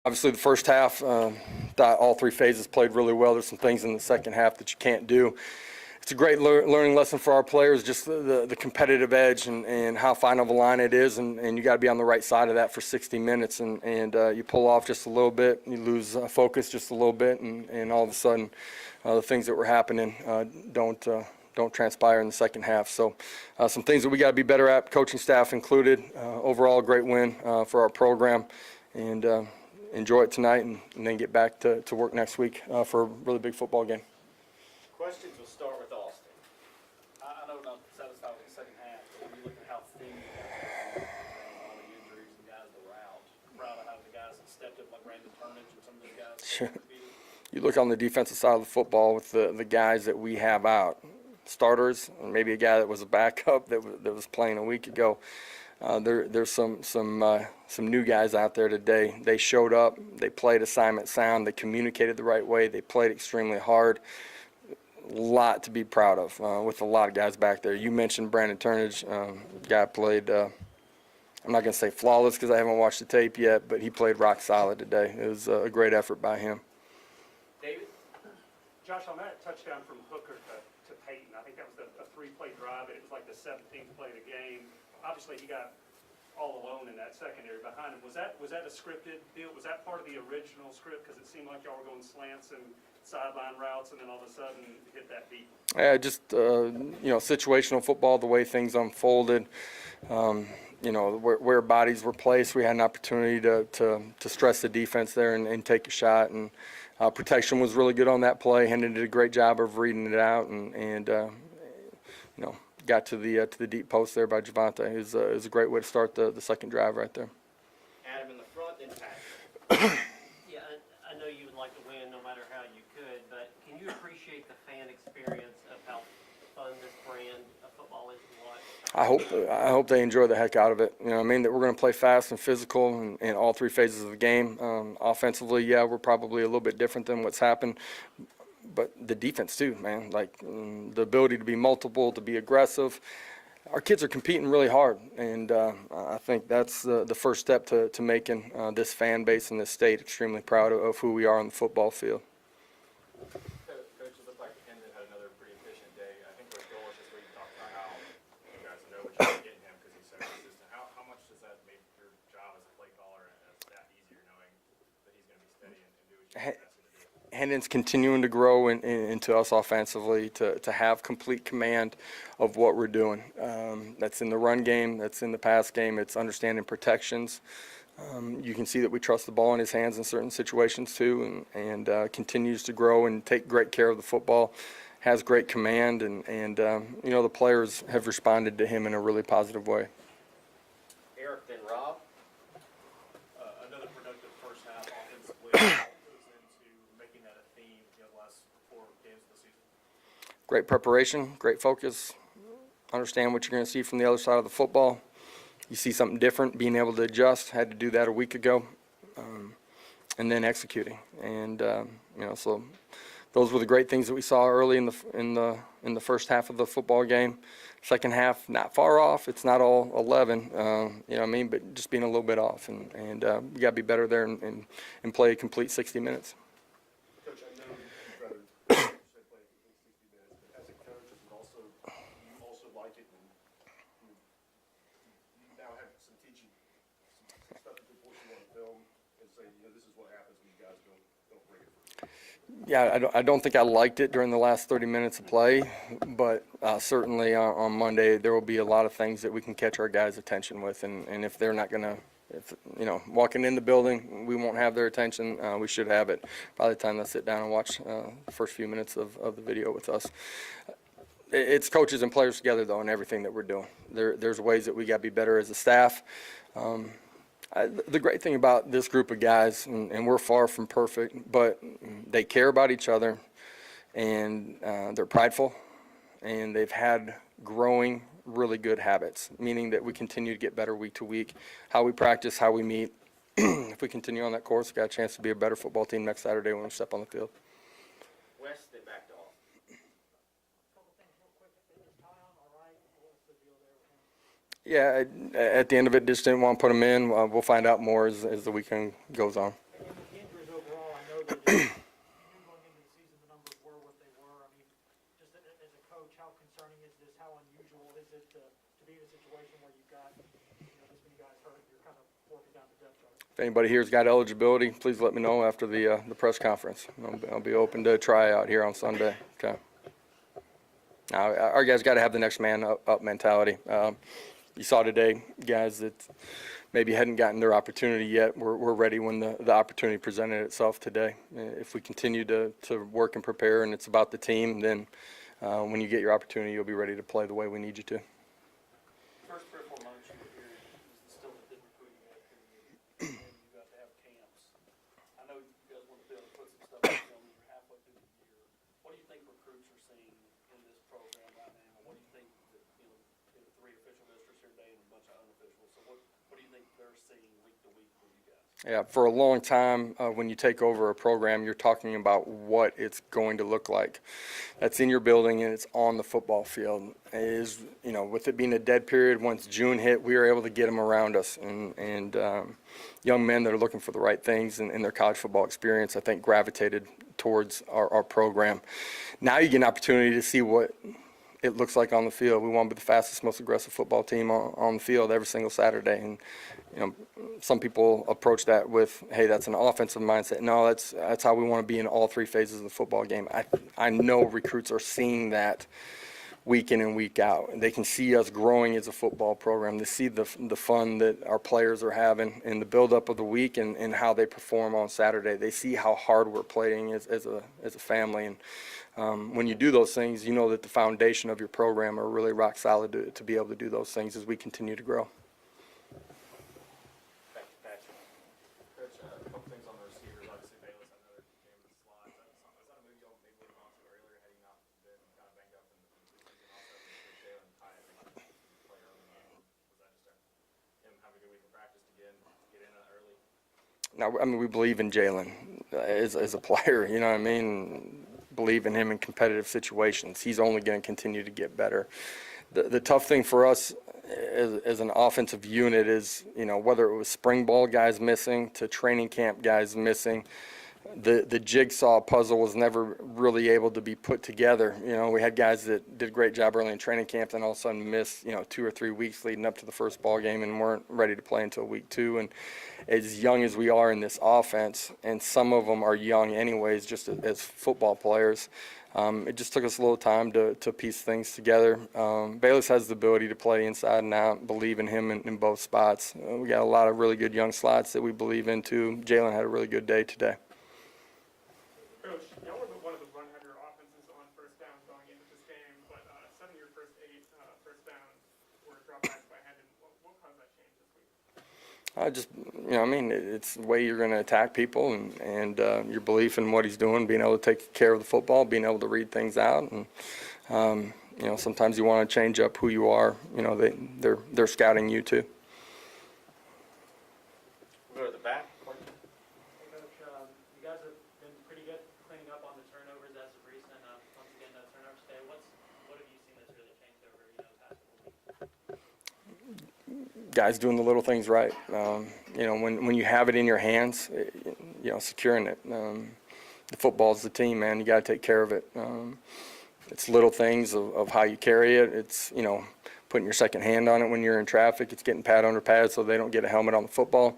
Obviously, the first half, thought all three phases played really well. There's some things in the second half that you can't do. It's a great learning lesson for our players, just the competitive edge and how fine of a line it is, and you got to be on the right side of that for 60 minutes, and you pull off just a little bit, you lose focus just a little bit, and all of a sudden the things that were happening don't transpire in the second half. So some things that we got to be better at, coaching staff included. Overall, a great win for our program, and enjoy it tonight, and then get back to work next week for a really big football game. Questions will start with Austin. I know not satisfied with the second half, but when you look at how thin you guys are, all the injuries and guys that were out, proud of how the guys that stepped up like Brandon Turnage and some of those guys. Sure. You look on the defensive side of the football with the guys that we have out, starters, and maybe a guy that was a backup that was playing a week ago. There's some new guys out there today. They showed up, they played assignment sound, they communicated the right way, they played extremely hard. A lot to be proud of with a lot of guys back there. You mentioned Brandon Turnage. Guy played, I'm not going to say flawless because I haven't watched the tape yet, but he played rock solid today. It was a great effort by him. David? Josh, on that touchdown from Hooker to Peyton, I think that was a three-play drive, and it was like the 17th play of the game. Obviously, he got all alone in that secondary behind him. Was that a scripted deal? Was that part of the original script? Because it seemed like y'all were going slants and sideline routes, and then all of a sudden hit that beat. Yeah, just situational football, the way things unfolded. Where bodies were placed, we had an opportunity to stress the defense there and take a shot. And protection was really good on that play. Hendon did a great job of reading it out, and got to the deep post there by Javante. It was a great way to start the second drive right there. Adam in the front, then Pat. Yeah, I know you would like to win no matter how you could, but can you appreciate the fan experience of how fun this brand of football is to watch? I hope they enjoy the heck out of it. You know what I mean? That we're going to play fast and physical in all three phases of the game. Offensively, yeah, we're probably a little bit different than what's happened. But the defense too, man, like the ability to be multiple, to be aggressive. Our kids are competing really hard, and I think that's the first step to making this fan base in this state extremely proud of who we are on the football field. Coach, it looked like Hendon had another pretty efficient day. I think with Josh this week talked about how you guys know what you're getting him because he's so consistent. How much does that make your job as a play caller and staff easier knowing that he's going to be steady and do what you ask him to do? Hendon's continuing to grow into us offensively, to have complete command of what we're doing. That's in the run game, that's in the pass game, it's understanding protections. You can see that we trust the ball in his hands in certain situations too, and continues to grow and take great care of the football, has great command, and the players have responded to him in a really positive way. Eric, then Rob. Another productive first half offensively. Great preparation, great focus, understand what you're going to see from the other side of the football. You see something different, being able to adjust, had to do that a week ago, and then executing. And so those were the great things that we saw early in the first half of the football game. Second half, not far off. It's not all 11, but just being a little bit off, and we got to be better there and play a complete 60 minutes. Coach, I know you'd rather play a complete 60 minutes, but as a coach, you also like it, and you now have some teaching, some stuff that people want to film and say, this is what happens when you guys don't bring it. Yeah, I don't think I liked it during the last 30 minutes of play, but certainly on Monday there will be a lot of things that we can catch our guys' attention with, and if they're not going to, walking in the building, we won't have their attention. We should have it by the time they sit down and watch the first few minutes of the video with us. It's coaches and players together, though, in everything that we're doing. There's ways that we got to be better as a staff. The great thing about this group of guys, and we're far from perfect, but they care about each other, and they're prideful, and they've had growing really good habits, meaning that we continue to get better week to week, how we practice, how we meet. If we continue on that course, we've got a chance to be a better football team next Saturday when we step on the field. West, then back to off. Yeah, at the end of it, just didn't want to put them in. We'll find out more as the weekend goes on. You knew going into the season the numbers were what they were. I mean, just as a coach, how concerning is this? How unusual is it to be in a situation where you've got, this many guys hurt, you're kind of working down the depth chart? If anybody here's got eligibility, please let me know after the press conference. I'll be open to try out here on Sunday. Okay. Now, our guys got to have the next man up mentality. You saw today, guys that maybe hadn't gotten their opportunity yet, were ready when the opportunity presented itself today. If we continue to work and prepare and it's about the team, then when you get your opportunity, you'll be ready to play the way we need you to. First 3 or 4 months you were here, it was still a good recruiting activity, and you got to have camps. I know you guys want to be able to put some stuff on film, you're halfway through the year. What do you think recruits are seeing in this program right now? What do you think that, there are 3 official visitors here today and a bunch of unofficials, so what do you think they're seeing week to week for you guys? Yeah, for a long time, when you take over a program, you're talking about what it's going to look like. That's in your building and it's on the football field. With it being a dead period, once June hit, we were able to get them around us. And young men that are looking for the right things in their college football experience, I think, gravitated towards our program. Now you get an opportunity to see what it looks like on the field. We want to be the fastest, most aggressive football team on the field every single Saturday. And some people approach that with, hey, that's an offensive mindset. No, that's how we want to be in all 3 phases of the football game. I know recruits are seeing that week in and week out. And they can see us growing as a football program. They see the fun that our players are having in the buildup of the week and how they perform on Saturday. They see how hard we're playing as a family. And when you do those things, you know that the foundation of your program are really rock solid to be able to do those things as we continue to grow. Coach, a couple things on the receivers. Obviously, Bayless had another game with the slides. Was that a move y'all maybe would have gone to earlier had he not been kind of banged up in the preseason? Also, Jalen Ty, I think, play early in the game. Was that just him having a good week of practice to get in early? Now, I mean, we believe in Jalen as a player, you know what I mean? Believe in him in competitive situations. He's only going to continue to get better. The tough thing for us as an offensive unit is, whether it was spring ball guys missing to training camp guys missing, the jigsaw puzzle was never really able to be put together. We had guys that did a great job early in training camp, then all of a sudden missed, 2 or 3 weeks leading up to the first ball game and weren't ready to play until week 2. And as young as we are in this offense, and some of them are young anyways, just as football players, it just took us a little time to piece things together. Bayless has the ability to play inside and out. Believe in him in both spots. We got a lot of really good young slots that we believe in too. Jalen had a really good day today. Coach, y'all were one of the run-heavier offenses on first down going into this game, but 7 of your first 8 first downs were dropbacks by Hendon. What caused that change this week? It's the way you're going to attack people and your belief in what he's doing, being able to take care of the football, being able to read things out. And, sometimes you want to change up who you are. They're scouting you too. We'll go to the back. Hey, Coach, you guys have been pretty good cleaning up on the turnovers as of recent. Once again, no turnovers today. What have you seen that's really changed over, the past couple weeks? Guys doing the little things right. When you have it in your hands, securing it. The football's the team, man. You got to take care of it. It's little things of how you carry it. It's, putting your second hand on it when you're in traffic. It's getting pad under pad so they don't get a helmet on the football.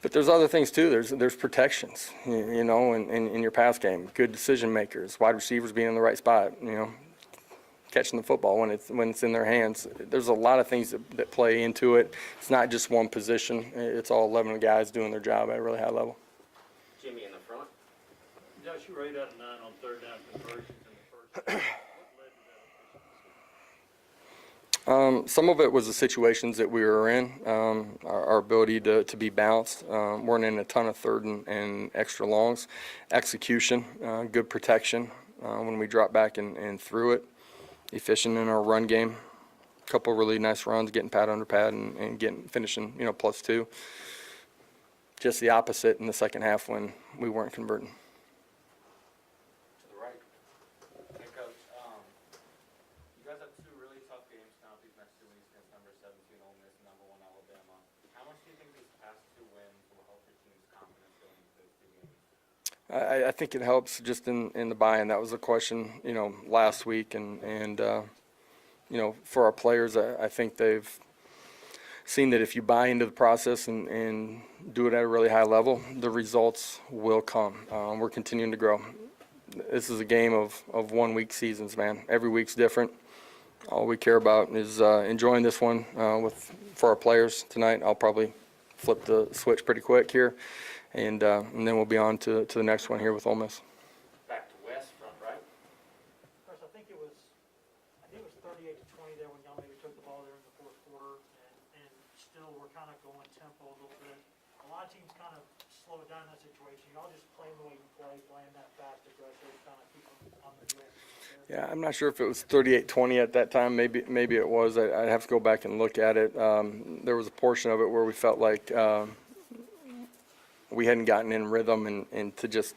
But there's other things too. There's protections, in your pass game. Good decision makers, wide receivers being in the right spot, catching the football when it's in their hands. There's a lot of things that play into it. It's not just one position. It's all 11 guys doing their job at a really high level. Jimmy in the front. Josh, you were 8 out of 9 on third down conversions in the first half. What led to that efficiency? Some of it was the situations that we were in, our ability to be balanced. Weren't in a ton of third and extra longs. Execution, good protection when we dropped back and threw it. Efficient in our run game. A couple really nice runs, getting pad under pad and finishing, +2. Just the opposite in the second half when we weren't converting. To the right. Hey, Coach, you guys have 2 really tough games now these next 2 weeks against number 17 Ole Miss and number 1 Alabama. How much do you think these past 2 wins will help your team's confidence going into those 2 games? I think it helps just in the buy-in. That was a question, last week, and for our players, I think they've seen that if you buy into the process and do it at a really high level, the results will come. We're continuing to grow. This is a game of 1 week seasons, man. Every week's different. All we care about is enjoying this one for our players tonight. I'll probably flip the switch pretty quick here, and then we'll be on to the next one here with Ole Miss. Back to West, front right. Chris, I think it was 38-20 there when y'all maybe took the ball there in the fourth quarter, and still we're kind of going tempo a little bit. A lot of teams kind of slow it down in that situation. Y'all just playing the way you play, playing that fast, aggressive, kind of keep them on the heels. Yeah, I'm not sure if it was 38-20 at that time. Maybe it was. I'd have to go back and look at it. There was a portion of it where we felt like we hadn't gotten in rhythm and to just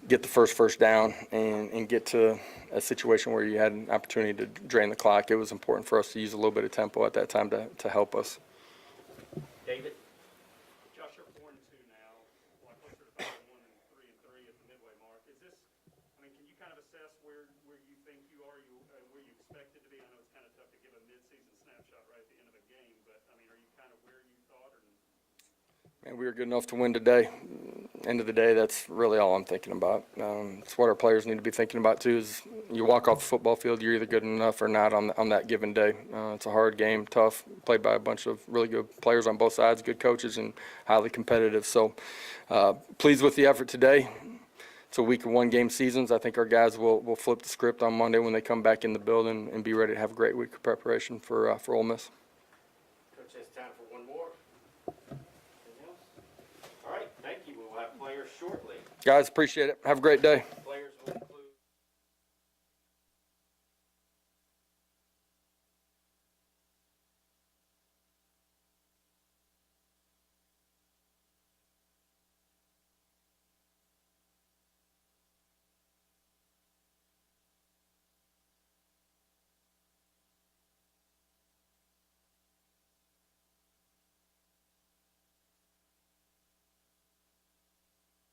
get the first down and get to a situation where you had an opportunity to drain the clock. It was important for us to use a little bit of tempo at that time to help us. David? Josh, you're 4-2 now, closer to 5-1 and 3-3 at the midway mark. Is this, can you kind of assess where you think you are, where you expect it to be? I know it's kind of tough to give a mid-season snapshot right at the end of a game, but, are you kind of where you thought? And we were good enough to win today. End of the day, that's really all I'm thinking about. It's what our players need to be thinking about too. Is you walk off the football field, you're either good enough or not on that given day. It's a hard game, tough, played by a bunch of really good players on both sides, good coaches, and highly competitive. So, pleased with the effort today. It's a week of 1 game seasons. I think our guys will flip the script on Monday when they come back in the building and be ready to have a great week of preparation for Ole Miss. Coach has time for one more. Anything else? All right, thank you. We'll have players shortly. Guys, appreciate it. Have a great day.